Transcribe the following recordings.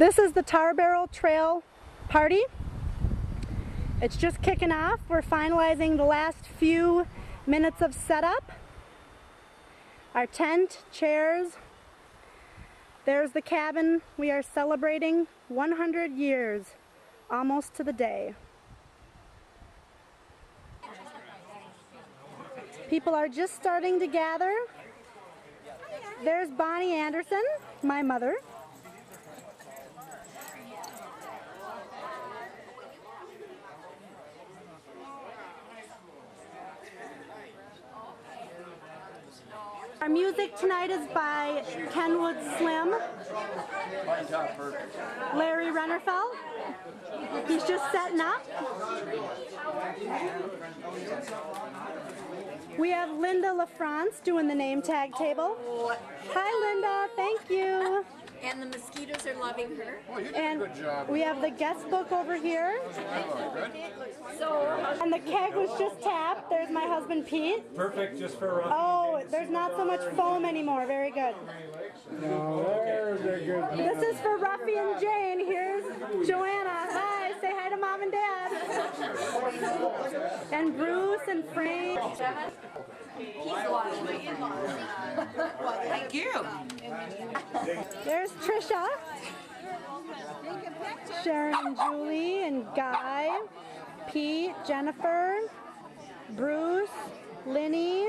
This is the Tar Barrel Trail party. It's just kicking off. We're finalizing the last few minutes of setup. Our tent, chairs. There's the cabin. We are celebrating 100 years, almost to the day. People are just starting to gather. There's Bonnie Anderson, my mother. Our music tonight is by Kenwood Slim, Larry Rennerfeld. He's just setting up. We have Linda LaFrance doing the name tag table. Hi Linda, thank you. And the mosquitoes are loving her. Oh, you did And a good job. we have the guest book over here. And the keg was just tapped. There's my husband Pete. Perfect, just for Oh, there's not so much foam anymore. Very good. No, there's a good. This is for Ruffy and Jane. Here's Joanna. Hi, say hi to Mom and Dad. And Bruce and Frank. Thank you. There's Trisha. Sharon and Julie and Guy. Pete, Jennifer, Bruce, Linny.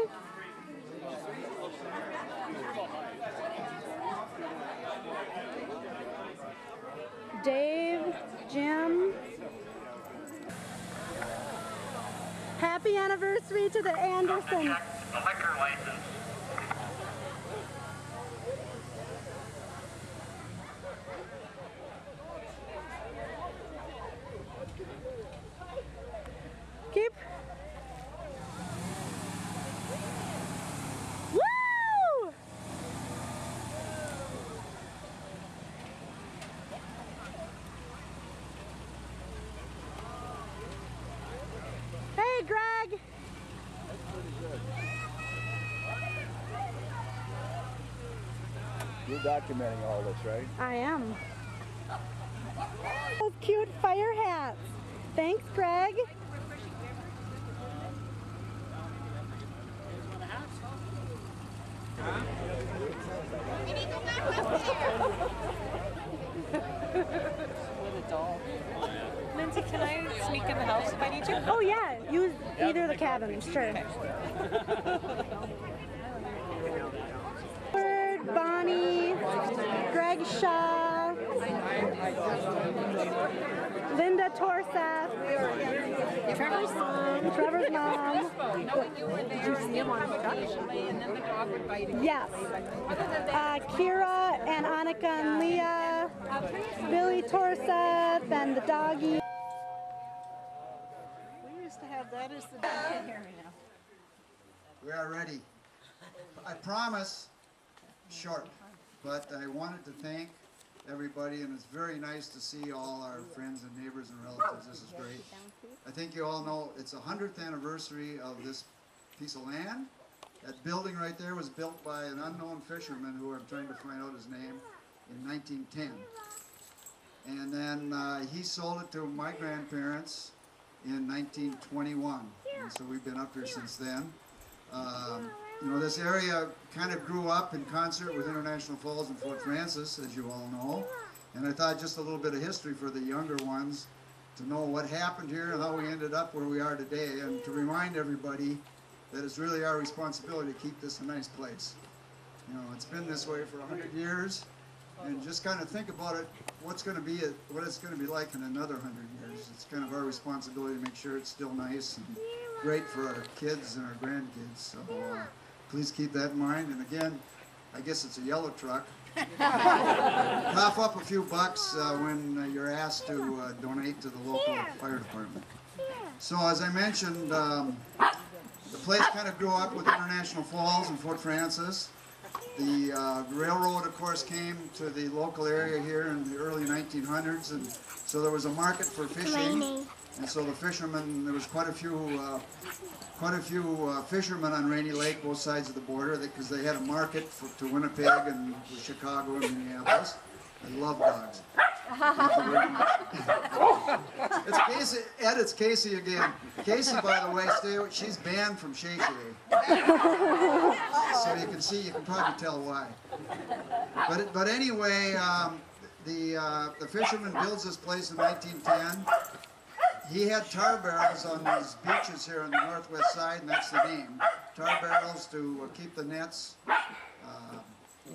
Dave, Jim. Happy anniversary to the Andersons. Liquor license. Keep. Woo! Hey, Greg. You're documenting all this, right? I am. Those cute fire hats. Thanks, Greg. Lindsay, can I sneak in the house if I need to? Oh yeah, use either of the cabins, sure. Bonnie, Greg Shaw, Linda Torseth, Trevor's mom. Did you see him on the truck? And then the dog would bite him. Yes. Kira and Annika and Leah, Billy Torseth and the doggy. We used to have that as the dog here now. We are ready. I promise, short, but I wanted to thank everybody, and it's very nice to see all our friends and neighbors and relatives. This is great. I think you all know it's the 100th anniversary of this piece of land. That building right there was built by an unknown fisherman who I'm trying to find out his name in 1910. And then he sold it to my grandparents in 1921. And so we've been up here since then. You know, this area kind of grew up in concert with International Falls and Fort Frances, as you all know. And I thought just a little bit of history for the younger ones to know what happened here and how we ended up where we are today, and to remind everybody that it's really our responsibility to keep this a nice place. You know, it's been this way for 100 years, and just kind of think about it, what it's going to be like in another 100 years. It's kind of our responsibility to make sure it's still nice and great for our kids and our grandkids. So please keep that in mind. And again, I guess it's a yellow truck. Cough up a few bucks when you're asked to donate to the local fire department. So as I mentioned, the place kind of grew up with International Falls and Fort Frances. The railroad, of course, came to the local area here in the early 1900s, and so there was a market for fishing. And so the fishermen, there was quite a few fishermen on Rainy Lake, both sides of the border, because they had a market to Winnipeg and Chicago and Minneapolis. They love dogs. It's Casey, Ed, it's Casey again. Casey, by the way, she's banned from Shay Shay. So you can see, you can probably tell why. But anyway, the fisherman builds this place in 1910. He had tar barrels on these beaches here on the northwest side, and that's the name. Tar barrels to keep the nets,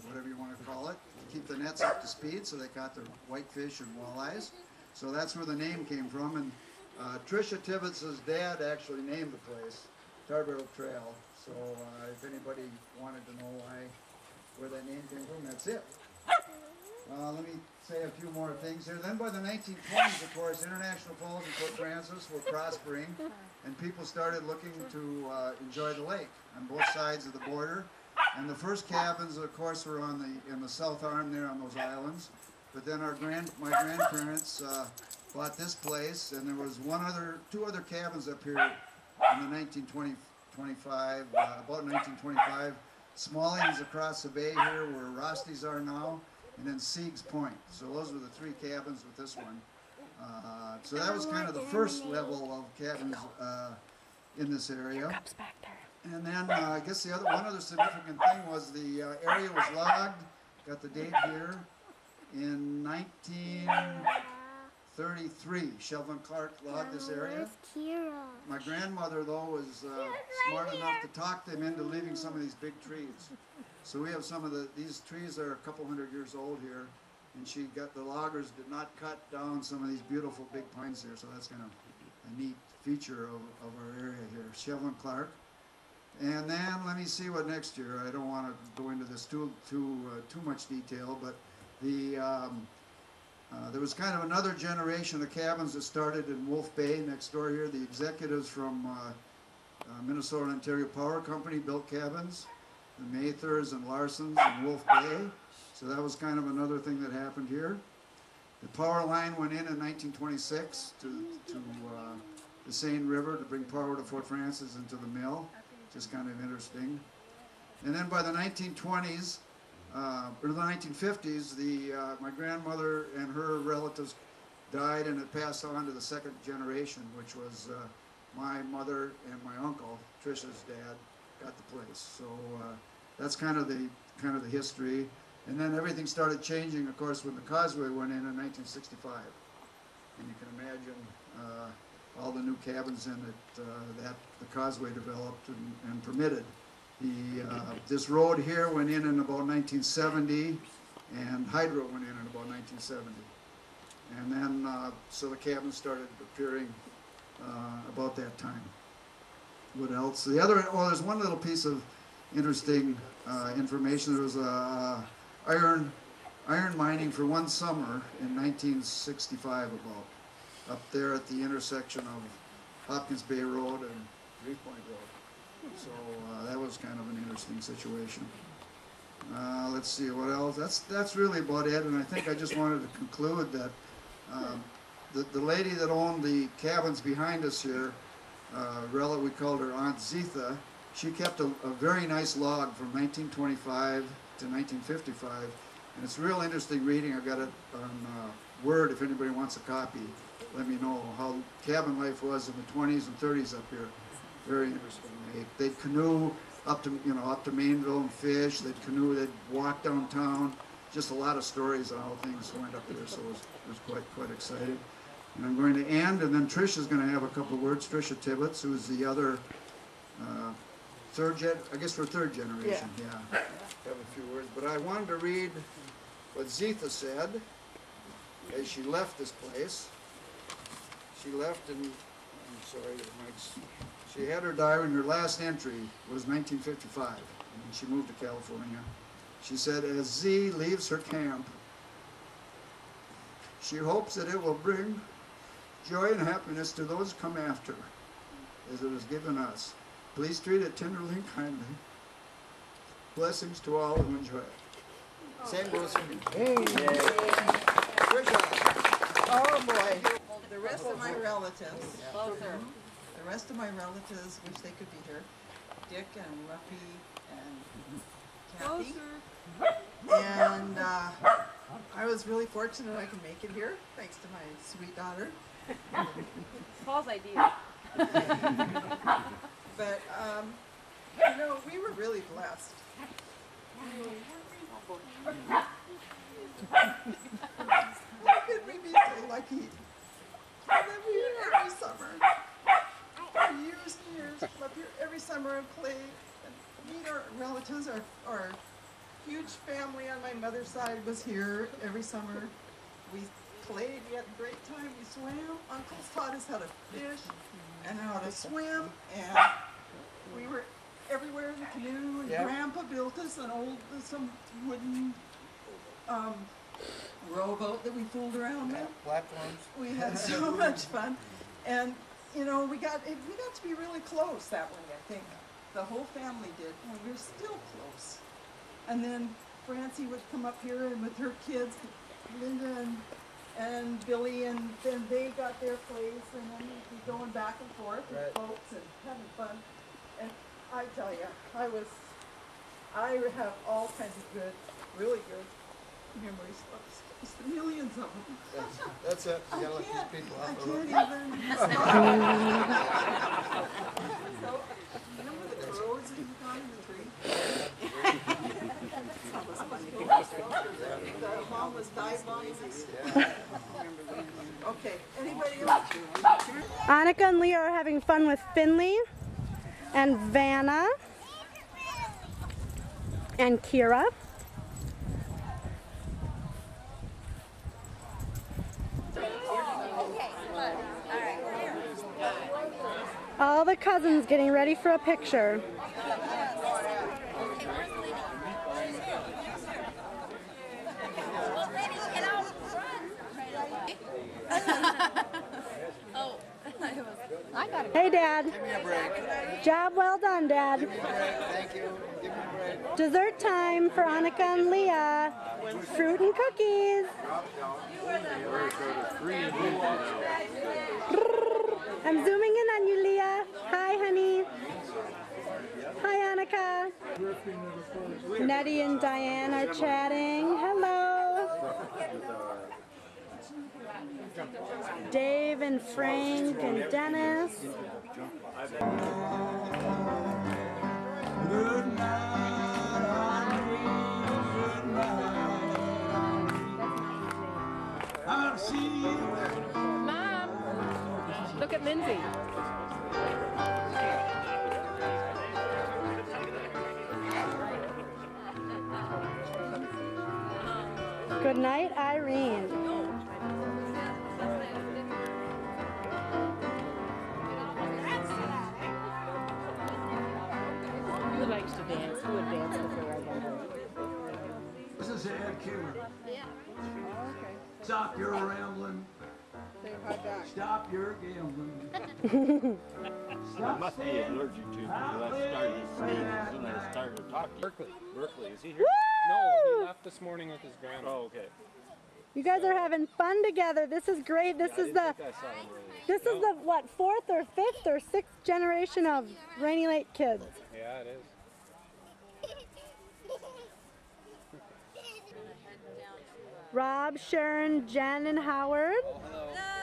whatever you want to call it, keep the nets up to speed so they caught their whitefish and walleyes. So that's where the name came from. And Tricia Tibbetts' dad actually named the place Tar Barrel Trail. So if anybody wanted to know where that name came from, that's it. Let me say a few more things here. Then by the 1920s, of course, International Falls and Port Francis were prospering, and people started looking to enjoy the lake on both sides of the border. And the first cabins, of course, were in the South Arm there on those islands. But then my grandparents bought this place, and there was two other cabins up here in the 1925, about 1925. Smallings across the bay here, where Rosty's are now, and then Sieg's Point. So those were the three cabins with this one. So that was kind of the first level of cabins in this area. And then I guess one other significant thing was the area was logged, got the date here, in 1933. Shelvin Clark logged this area. My grandmother, though, was smart enough to talk them into leaving some of these big trees. So we have these trees are a couple hundred years old here, and the loggers did not cut down some of these beautiful big pines here, so that's kind of a neat feature of our area here. Shelvin Clark. And then let me see what next year. I don't want to go into this too much detail, but there was kind of another generation of cabins that started in Wolf Bay next door here. The executives from Minnesota and Ontario Power Company built cabins. The Mathers and Larsons in Wolf Bay. So that was kind of another thing that happened here. The power line went in 1926 to the Seine River to bring power to Fort Francis and to the mill. Just kind of interesting. And then by the 1920s, or the 1950s, my grandmother and her relatives died, and it passed on to the second generation, which was my mother and my uncle, Tricia's dad, got the place. So that's kind of the history. And then everything started changing, of course, when the Causeway went in 1965. And you can imagine all the new cabins in it that the Causeway developed and permitted. This road here went in about 1970, and Hydro went in about 1970. And then, so the cabins started appearing about that time. What else? There's one little piece of interesting information. There was iron mining for one summer in 1965 up there at the intersection of Hopkins Bay Road and Reef Point Road. So that was kind of an interesting situation. Let's see what else. That's really about it. And I think I just wanted to conclude that the lady that owned the cabins behind us here, we called her Aunt Zitha. She kept a very nice log from 1925 to 1955, and it's real interesting reading. I got it on Word. If anybody wants a copy, let me know how cabin life was in the 20s and 30s up here. Very interesting. They'd canoe up to Mainville and fish. They'd canoe. They'd walk downtown. Just a lot of stories on how things went up there. So it was quite exciting. And I'm going to end, and then Tricia's going to have a couple of words. Tricia Tibbetts, who's the other third generation. Yeah. Have a few words. But I wanted to read what Zitha said as she left this place. She left in, she had her diary, and her last entry was 1955, and she moved to California. She said, as Z leaves her camp, she hopes that it will bring joy and happiness to those who come after, as it has given us. Please treat it tenderly and kindly. Blessings to all who enjoy it. Same goes for me. Hey. Oh boy. The rest of my relatives, wish they could be here. Dick and Ruffy and Kathy. And I was really fortunate I could make it here, thanks to my sweet daughter. Paul's idea. But, you know, we were really blessed. Why could we be so lucky that we every summer, for years and years, come up here every summer and play and meet our relatives. Our huge family on my mother's side was here every summer. We played, we had a great time, we swam. Uncles taught us how to fish and how to swim, and we were everywhere in the canoe, and Grandpa built us some wooden rowboat that we fooled around with. Platforms. We had so much fun, and you know, we got to be really close that way. I think the whole family did, and we were still close. And then Francie would come up here and with her kids, Linda and Billy, and then they got their place, and then we'd be going back and forth with boats and having fun. And I tell you, I have all kinds of good, really good memories. It's the millions of them. That's it. You gotta let these people I out. can't even stop. So, remember the crows that you got in the tree? That was funny. The mom was dive bombing us. Okay, anybody else? Annika and Leah are having fun with Finley and Vanna and Kira. All the cousins getting ready for a picture. Hey, Dad. Give me a break. Job well done, Dad. Give me a break. Thank you. Give me a break. Dessert time for Annika and Leah. Fruit and cookies. I'm zooming in on you, Leah. Hi, honey. Hi, Annika. Nettie and Diane are chatting. Hello. Dave and Frank and Dennis. Good night, good night. I'll see you. Mom, look at Lindsay. Good night, Irene. Who likes to dance? Who would dance before I got home? This is Ed Kimmer. Stop your rambling. Stop your gambling. I must be allergic to because I started to sneeze as soon as I started talking. Berkeley, is he here? No, he left this morning with his grandma. Oh, okay. You guys are having fun together. This is great. This is the what, 4th or 5th or 6th generation of Rainy Lake kids. Yeah, it is. Rob, Sharon, Jen, and Howard.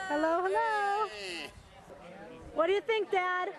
Hello, hello. What do you think, Dad?